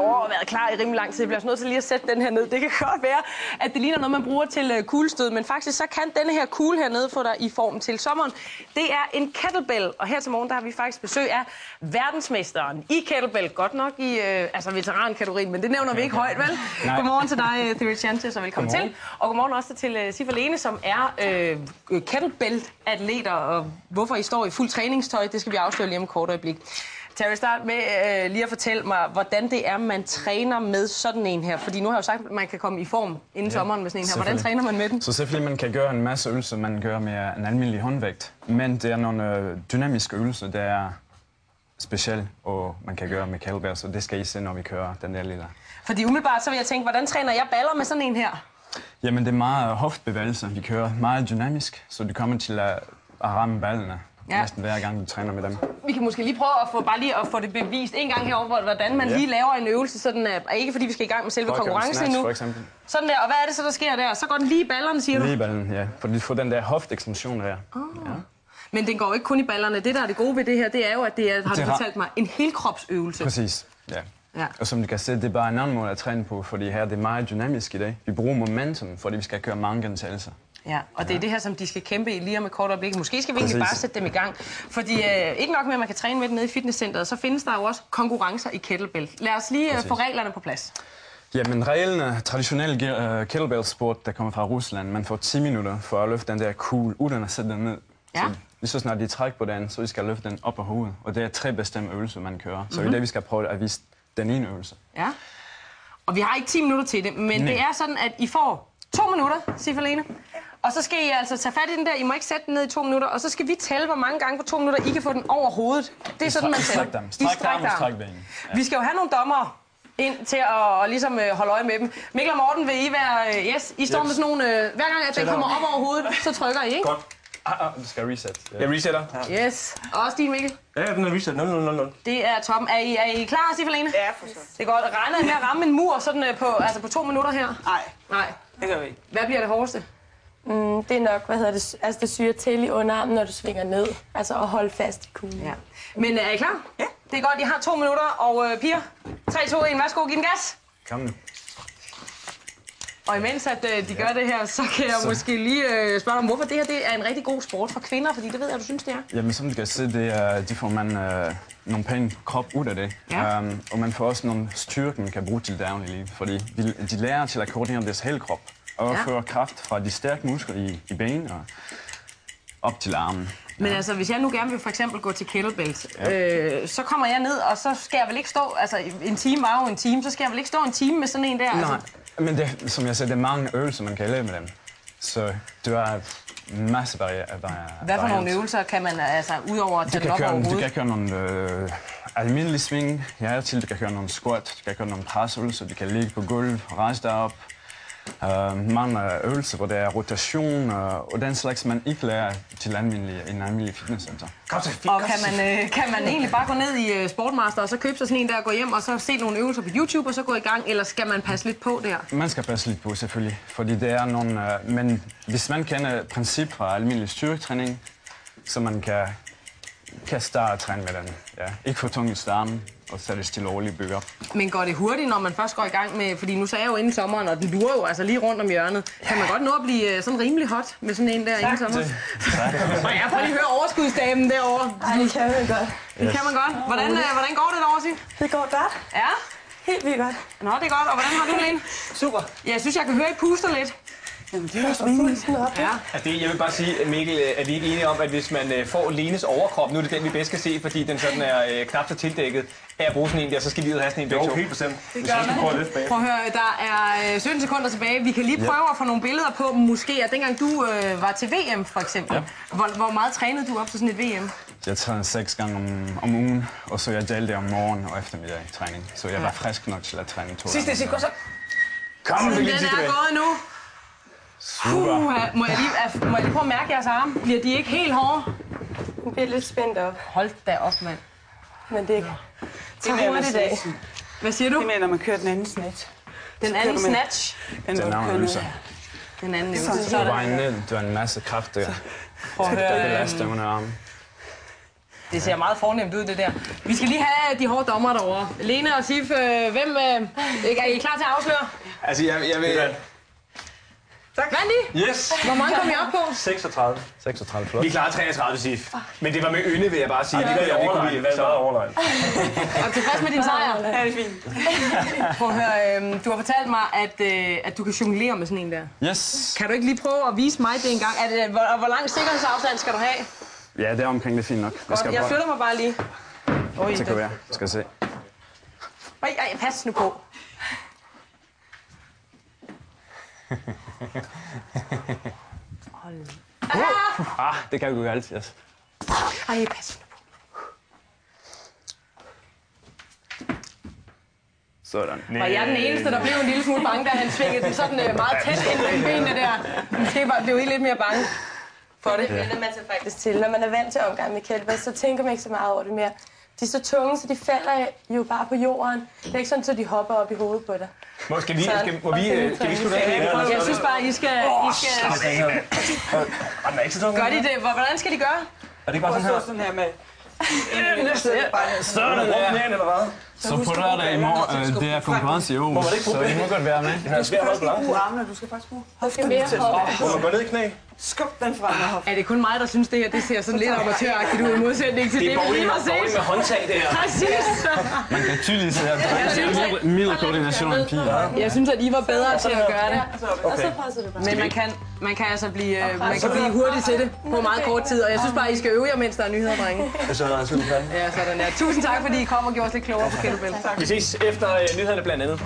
Og været klar i rimelig lang tid. Jeg bliver også nødt til lige at sætte den her ned. Det kan godt være, at det ligner noget, man bruger til kuglestød, men faktisk så kan denne her kugle hernede få dig i form til sommeren. Det er en kettlebell, og her til morgen der har vi faktisk besøg af verdensmesteren i kettlebell. Godt nok i veterankategorien, men det nævner vi ikke højt, vel? Nej. Godmorgen til dig, Theory Chances, og velkommen til. Og godmorgen også til Sif og Lene, som er kettlebell-atleter, og hvorfor I står i fuld træningstøj, det skal vi afsløre lige om et kort øjeblik. Terry, start med lige at fortælle mig, hvordan det er, man træner med sådan en her. Fordi nu har jeg jo sagt, at man kan komme i form inden sommeren med sådan en her. Hvordan træner man med den? Så selvfølgelig man kan gøre en masse øvelser, man gør med en almindelig håndvægt. Men det er nogle dynamiske øvelser, der er specielle, og man kan gøre med kettlebell, så det skal I se, når vi kører den der lille. Fordi umiddelbart så vil jeg tænke, hvordan træner jeg baller med sådan en her? Jamen det er meget hoftebevægelser, vi kører meget dynamisk, så du kommer til at ramme ballene. Ja. Næsten hver gang, du træner med dem. Vi kan måske lige prøve at få det bevist en gang herovre, hvordan man lige laver en øvelse, sådan ikke fordi vi skal i gang med selve konkurrencen endnu. For eksempel. Sådan der, og hvad er det så, der sker der? Så går den lige i ballerne, siger du? Lige i ballen, ja. For du får den der hofteekstension der. Ja. Men den går ikke kun i ballerne. Det, der er det gode ved det her, det er jo, at det er, har du fortalt mig, en helkropsøvelse. Præcis, ja. Og som du kan se, det er bare en anden måde at træne på, fordi her det er meget dynamisk i dag. Vi bruger momentum, fordi vi skal køre mange gentagelser. Ja, og det er det her, som de skal kæmpe i lige om et kort øjeblik. Måske skal vi egentlig bare sætte dem i gang. Fordi ikke nok med, at man kan træne med det nede i fitnesscenteret, så findes der jo også konkurrencer i kettlebell. Lad os lige få reglerne på plads. Jamen, reglerne, traditionelle kettlebell-sport, der kommer fra Rusland, man får 10 minutter for at løfte den der kugle, uden at sætte den ned. Ja. Så lige så snart de trækker på den, så vi skal løfte den op på hovedet. Og det er 3 bestemte øvelser, man kører. Så i dag vi skal prøve at vise den ene øvelse. Ja. Og vi har ikke 10 minutter til det, men det er sådan, at I får 2 minutter, Sif og Lene. Og så skal I altså tage fat i den der. I må ikke sætte den ned i 2 minutter. Og så skal vi tælle, hvor mange gange på 2 minutter I kan få den over hovedet. Det er sådan, man tæller. Stræk dem. Vi skal jo have nogle dommere ind til at ligesom holde øje med dem. Mikkel og Morten, vil I være... I står med sådan nogle... hver gang, at den kommer op over hovedet, så trykker I, ikke? Godt. Du skal reset. Jeg resetter. Yes. Og også din, Mikkel? Ja, den er reset. 0. Det er toppen. Er I klar, Sif og Lene? Ja, for så. Det er godt. Regner I med at ramme en mur sådan på 2 minutter her? Nej. Det gør vi ikke. Hvad bliver det hårdeste? Det er nok, det syre til i underarmen, når du svinger ned. Altså at holde fast i kuglen. Ja. Men er I klar? Ja. Det er godt, I har 2 minutter, og piger, 3, 2, 1, værsgo, giv den gas. Kom nu. Og imens at de gør det her, så kan jeg måske lige spørge om, hvorfor det her det er en rigtig god sport for kvinder, fordi det ved jeg, du synes, det er. Jamen, som du kan se, de får man nogle pæne krop ud af det. Ja. Og man får også nogle styrke, man kan bruge til dagligt, fordi de lærer til at koordinere deres hele krop. Og overføre kraft fra de stærke muskler i benene og op til armen. Men altså, hvis jeg nu gerne vil for eksempel gå til kettlebells, så kommer jeg ned, og så skal jeg vel ikke stå, altså en time var jo en time, så skal jeg vel ikke stå en time med sådan en der? Nej, altså. Men det, som jeg siger, det er mange øvelser, man kan lave med dem. Så du har en masse Hvad for nogle øvelser kan man, altså, udover at tage den op over hovedet? Du kan køre nogle almindelige sving, du kan køre nogle squat, du kan køre nogle presøvelser, du kan ligge på gulv, rejse dig op. Mange øvelser, hvor der er rotation og den slags, man ikke lærer til en almindelig fitnesscenter. Og kan man egentlig bare gå ned i Sportmaster og så købe sig sådan en der og gå hjem og så se nogle øvelser på YouTube og så gå i gang, eller skal man passe lidt på der? Man skal passe lidt på, selvfølgelig, fordi det er nogle... men hvis man kender princip fra almindelig styrketræning, så man kan starte at træne med den. Ja. Ikke for tung i starten, og så er det stille og roligt bygge op. Men går det hurtigt, når man først går i gang med, fordi nu sagde jeg jo inden sommeren, og den duer jo altså lige rundt om hjørnet. Kan man godt nå at blive sådan rimelig hot med sådan en der inden sommeren? Og jeg får lige høre overskudsdamen derovre. Ej, det kan man godt. Det kan man godt. Hvordan går det derovre, Sif? Det går godt. Ja? Helt vildt godt. Nå, det er godt. Og hvordan har du, Lene? Super. Ja, jeg synes, jeg kan høre, I puster lidt. Jamen, det er også rimeligt. Ja. Altså jeg vil bare sige, Mikkel, er vi ikke enige om, at hvis man får Lenes overkrop, nu er det den, vi bedst kan se, fordi den sådan er knap så tildækket, af at bruge sådan en der, så skal livet have sådan en begge to. Jo, helt bestemt. Det gør man. Prøv at høre, der er 17 sekunder tilbage. Vi kan lige prøve at få nogle billeder på, måske at dengang du var til VM for eksempel. Ja. Hvor meget trænede du op til sådan et VM? Jeg træner 6 gange om ugen, og så jeg delte om morgen og eftermiddag træning. Så jeg var frisk nok til at træne 2 gange. Sidste sekund, så... Kom, den er gået nu. Må jeg lige prøve at mærke jeres arme? Bliver de ikke helt hårde? Den bliver lidt spændt op. Hold da op, mand. Men det er ikke så hurtigt i dag. Hvad siger du? Det mener, når man kører den anden snatch. Den anden snatch? Den anden øvelse. Den anden øvelse. Du var en masse kraft der. Prøv at høre. Det belaster under armen. Det ser meget fornemt ud, det der. Vi skal lige have de hårde dommer derovre. Lene og Sif, er I klar til at afsløre? Altså, jeg vil... Vandt I? Yes! Hvor mange kom I op på? 36. 36, flot. Vi klarer 33, Sif. Men det var med ynde, vil jeg bare sige. Det kunne vi så overlegen. Er du tilfreds med din sejr? Ja, det er fint. Prøv at høre, du har fortalt mig, at du kan jonglere med sådan en der. Yes. Kan du ikke lige prøve at vise mig det en gang? Hvor lang sikkerhedsafstand skal du have? Ja, det er omkring det fint nok. Jeg flytter mig bare lige. Det kan være. Skal se. Ej, pas nu på. Det kan vi jo altid, yes. Ej, pas nu på. Sådan. Var jeg den eneste, der blev en lille smule bange, da han svingede den sådan meget tæt ind mellem benene der? Måske bare blev I lidt mere bange for det. Det vender man sig faktisk til. Når man er vant til omgang med kettlebell, så tænker man ikke så meget over det mere. De er så tunge, så de falder jo bare på jorden. Det er ikke sådan, at de hopper op i hovedet på dig. Skal vi slutte af? Jeg synes bare, I skal gør de det? Hvordan skal de gøre? Er det ikke bare sådan her? Sådan her med... Sådan der. Eller hvad? Så på lørdag i morgen, det er konkurrence i Aarhus, så I må godt være med. Det er svært at holde balance. Brug armene, du skal faktisk bruge Du skal mere hoppe. Må man gå ned i knæ? skub den frem og hofte. Er det kun mig, der synes, det her det ser sådan lidt amatøragtigt ud i modsætning til det, vi lige har set? med håndtag, det her. Præcis. Man kan tydeligt se, at der er mindre koordination end piger. Jeg synes, at I var bedre til at gøre det. Og så presser du bare. Men man kan altså blive, hurtigt til det på meget kort tid, og jeg synes bare, I skal øve jer, mens der er nyheder, drenge. Så er der en skyld på den. Ja, sådan der. Tusind tak, fordi I kom og gjorde os lidt klogere på kettlebell. Vi ses efter nyhederne blandt andet.